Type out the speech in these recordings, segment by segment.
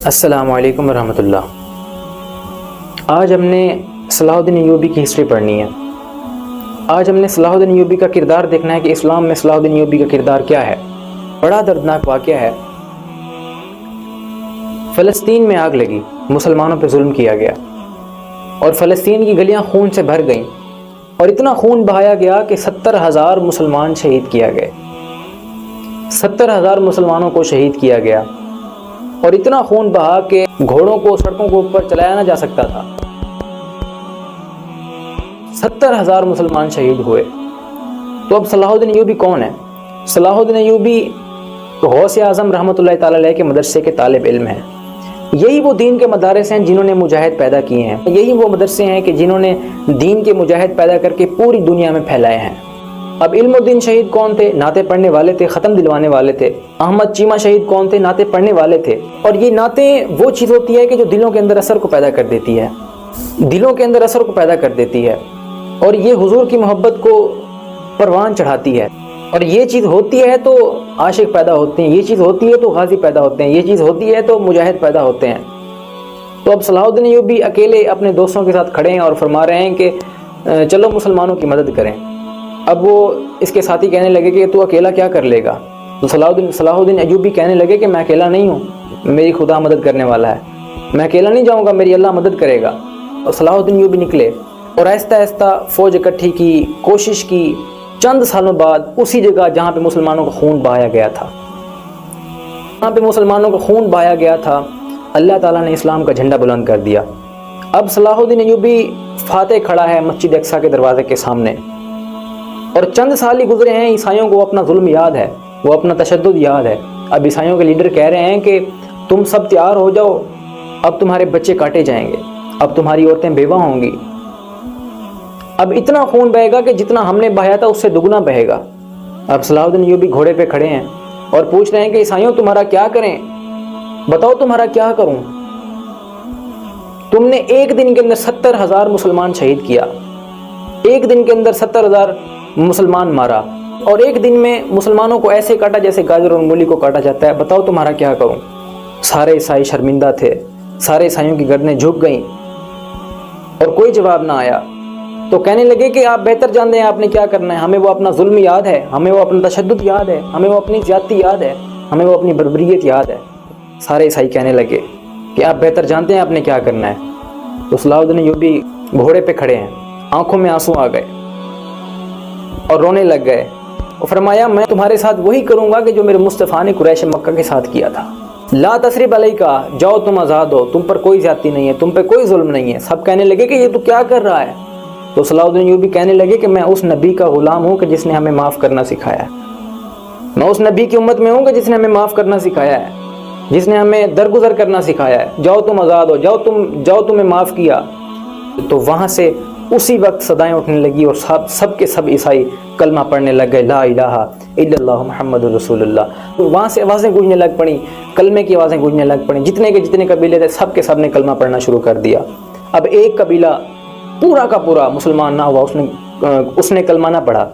السلام علیکم ورحمۃ اللہ۔ آج ہم نے صلاح الدین ایوبی کی ہسٹری پڑھنی ہے۔ آج ہم نے صلاح الدین ایوبی کا کردار دیکھنا ہے کہ اسلام میں صلاح الدین ایوبی کا کردار کیا ہے۔ بڑا دردناک واقعہ ہے۔ فلسطین میں آگ لگی، مسلمانوں پہ ظلم کیا گیا اور فلسطین کی گلیاں خون سے بھر گئیں اور اتنا خون بہایا گیا کہ 70,000 مسلمان شہید کیا گئے۔ 70,000 مسلمانوں کو شہید کیا گیا اور اتنا خون بہا کہ گھوڑوں کو سڑکوں کے اوپر چلایا نہ جا سکتا تھا۔ 70,000 مسلمان شہید ہوئے۔ تو اب صلاح الدین ایوبی کون ہے؟ صلاح الدین ایوبی غوث اعظم رحمۃ اللہ تعالی علیہ کے مدرسے کے طالب علم ہیں۔ یہی وہ دین کے مدارس ہیں جنہوں نے مجاہد پیدا کیے ہیں۔ یہی وہ مدرسے ہیں کہ جنہوں نے دین کے مجاہد پیدا کر کے پوری دنیا میں پھیلائے ہیں۔ اب علم الدین شہید کون تھے؟ نعتیں پڑھنے والے تھے، ختم دلوانے والے تھے۔ احمد چیمہ شہید کون تھے؟ نعتیں پڑھنے والے تھے۔ اور یہ نعتیں وہ چیز ہوتی ہے کہ جو دلوں کے اندر اثر کو پیدا کر دیتی ہے، دلوں کے اندر اثر کو پیدا کر دیتی ہے اور یہ حضور کی محبت کو پروان چڑھاتی ہے۔ اور یہ چیز ہوتی ہے تو عاشق پیدا ہوتے ہیں، یہ چیز ہوتی ہے تو غازی پیدا ہوتے ہیں، یہ چیز ہوتی ہے تو مجاہد پیدا ہوتے ہیں۔ تو اب صلاح الدین ایوبی اکیلے اپنے دوستوں کے ساتھ کھڑے ہیں اور فرما رہے ہیں کہ چلو مسلمانوں کی مدد کریں۔ اب وہ اس کے ساتھی کہنے لگے کہ تو اکیلا کیا کر لے گا؟ تو صلاح الدین ایوبی کہنے لگے کہ میں اکیلا نہیں ہوں، میری خدا مدد کرنے والا ہے، میں اکیلا نہیں جاؤں گا، میری اللہ مدد کرے گا۔ اور صلاح الدین ایوبی نکلے اور آہستہ آہستہ فوج اکٹھی کی، کوشش کی۔ چند سالوں بعد اسی جگہ جہاں پہ مسلمانوں کا خون بہایا گیا تھا، اللہ تعالیٰ نے اسلام کا جھنڈا بلند کر دیا۔ اب صلاح الدین ایوبی فاتح کھڑا ہے مسجد اقصیٰ کے دروازے کے سامنے، اور چند سال ہی گزرے ہیں، عیسائیوں کو اپنا ظلم یاد ہے، وہ اپنا تشدد یاد ہے۔ اب عیسائیوں کے لیڈر کہہ رہے ہیں کہ تم سب تیار ہو جاؤ، اب تمہارے بچے کاٹے جائیں گے، اب تمہاری عورتیں بیوہ ہوں گی، اب اتنا خون بہے گا کہ جتنا ہم نے بہایا تھا اس سے دگنا بہے گا۔ اب صلاح الدین ایوبی گھوڑے پہ کھڑے ہیں اور پوچھ رہے ہیں کہ عیسائیوں تمہارا کیا کریں، بتاؤ تمہارا کیا کروں؟ تم نے ایک دن کے اندر 70,000 مسلمان شہید کیا، ایک دن کے اندر 70,000 مسلمان مارا، اور ایک دن میں مسلمانوں کو ایسے کاٹا جیسے گاجر اور مولی کو کاٹا جاتا ہے، بتاؤ تمہارا کیا کروں؟ سارے عیسائی شرمندہ تھے، سارے عیسائیوں کی گردنیں جھک گئیں اور کوئی جواب نہ آیا۔ تو کہنے لگے کہ آپ بہتر جانتے ہیں آپ نے کیا کرنا ہے، ہمیں وہ اپنا ظلم یاد ہے، ہمیں وہ اپنا تشدد یاد ہے، ہمیں وہ اپنی زیادتی یاد ہے، ہمیں وہ اپنی بربریت یاد ہے۔ سارے عیسائی کہنے لگے کہ آپ بہتر جانتے ہیں آپ نے کیا کرنا ہے۔ تو صلاح الدین ایوبی گھوڑے پہ کھڑے ہیں، آنکھوں میں آنسو آ گئے اور رونے لگ گئے اور فرمایا میں تمہارے ساتھ وہی کروں گا کہ جو میرے مصطفیٰ نے قریش مکہ کے ساتھ کیا تھا۔ لا تثریب علیکا، جاؤ تم آزاد ہو، تم پر کوئی زیادتی نہیں ہے، تم پہ کوئی ظلم نہیں ہے۔ سب کہنے لگے کہ یہ تو کیا کر رہا ہے؟ تو صلاح الدین ایوبی کہنے لگے کہ میں اس نبی کا غلام ہوں کہ جس نے ہمیں معاف کرنا سکھایا ہے، میں اس نبی کی امت میں ہوں کہ جس نے ہمیں معاف کرنا سکھایا ہے، جس نے ہمیں درگزر کرنا سکھایا ہے۔ جاؤ تم آزاد ہو، جاؤ تمہیں معاف کیا۔ تو وہاں سے اسی وقت صدائیں اٹھنے لگی اور سب کے سب عیسائی کلمہ پڑھنے لگ گئے، لا الہ الا اللہ محمد رسول اللہ۔ تو وہاں سے آوازیں گونجنے لگ پڑیں، کلمے کی آوازیں گونجنے لگ پڑیں، جتنے کے جتنے قبیلے تھے سب کے سب نے کلمہ پڑھنا شروع کر دیا۔ اب ایک قبیلہ پورا کا پورا مسلمان نہ ہوا، اس نے کلمہ نہ پڑھا۔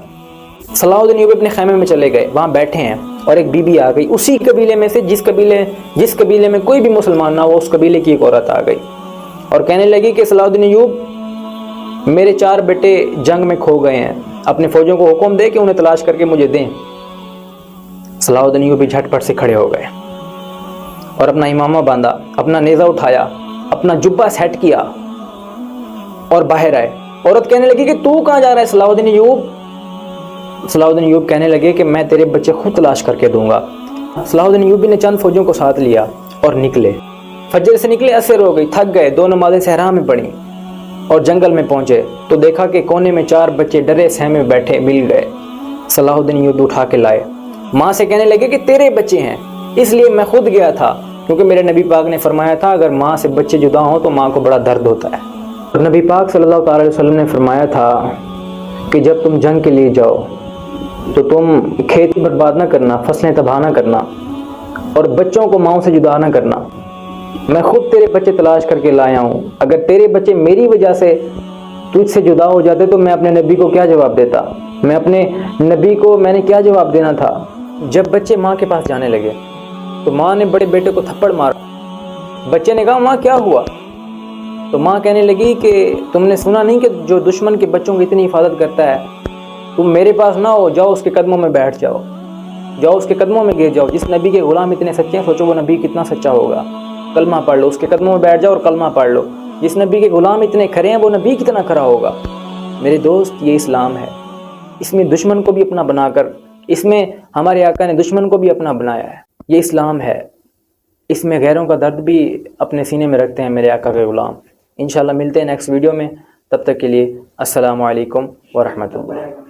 صلاح الدین ایوبی اپنے خیمے میں چلے گئے، وہاں بیٹھے ہیں اور ایک بی بی آ گئی اسی قبیلے میں سے، جس قبیلے میں کوئی بھی مسلمان نہ ہوا، اس قبیلے کی ایک عورت آ گئی اور کہنے لگی کہ صلاح الدین ایوب میرے 4 بیٹے جنگ میں کھو گئے ہیں، اپنے فوجوں کو حکم دے کہ انہیں تلاش کر کے مجھے دیں۔ صلاح الدین ایوبی جھٹ پٹ سے کھڑے ہو گئے اور اپنا امامہ باندھا، اپنا نیزہ اٹھایا، اپنا جبہ سیٹ کیا اور باہر آئے۔ عورت کہنے لگی کہ تو کہاں جا رہا ہے صلاح الدین ایوب؟ صلاح الدین ایوب کہنے لگے کہ میں تیرے بچے خود تلاش کر کے دوں گا۔ صلاح الدین ایوبی نے چند فوجوں کو ساتھ لیا اور نکلے، فجر سے نکلے، عصر ہو گئی، تھک گئے، 2 نمازیں صحرا میں پڑھیں اور جنگل میں پہنچے تو دیکھا کہ کونے میں 4 بچے ڈرے سہمے بیٹھے مل گئے۔ صلاح الدین ایوبی اٹھا کے لائے، ماں سے کہنے لگے کہ تیرے بچے ہیں، اس لیے میں خود گیا تھا، کیونکہ میرے نبی پاک نے فرمایا تھا اگر ماں سے بچے جدا ہوں تو ماں کو بڑا درد ہوتا ہے۔ اور نبی پاک صلی اللہ تعالی علیہ وسلم نے فرمایا تھا کہ جب تم جنگ کے لیے جاؤ تو تم کھیت برباد نہ کرنا، فصلیں تباہ نہ کرنا اور بچوں کو ماؤں سے جدا نہ کرنا۔ میں خود تیرے بچے تلاش کر کے لایا ہوں، اگر تیرے بچے میری وجہ سے تجھ سے جدا ہو جاتے تو میں اپنے نبی کو کیا جواب دیتا؟ میں اپنے نبی کو میں نے کیا جواب دینا تھا؟ جب بچے ماں کے پاس جانے لگے تو ماں نے بڑے بیٹے کو تھپڑ مارا بچے نے کہا ماں کیا ہوا؟ تو ماں کہنے لگی کہ تم نے سنا نہیں کہ جو دشمن کے بچوں کی اتنی حفاظت کرتا ہے، تم میرے پاس نہ ہو، جاؤ اس کے قدموں میں بیٹھ جاؤ، جاؤ اس کے قدموں میں گر جاؤ۔ جس نبی کے غلام اتنے سچے ہیں، سوچو وہ نبی کتنا سچا ہوگا۔ کلمہ پڑھ لو، اس کے قدموں میں بیٹھ جاؤ اور کلمہ پڑھ لو۔ جس نبی کے غلام اتنے کھرے ہیں، وہ نبی کتنا کھرا ہوگا۔ میرے دوست، یہ اسلام ہے۔ اس میں دشمن کو بھی اپنا بنا کر، اس میں ہمارے آقا نے دشمن کو بھی اپنا بنایا ہے۔ یہ اسلام ہے۔ اس میں غیروں کا درد بھی اپنے سینے میں رکھتے ہیں میرے آقا کے غلام۔ انشاءاللہ ملتے ہیں نیکسٹ ویڈیو میں، تب تک کے لیے السلام علیکم ورحمۃ اللہ۔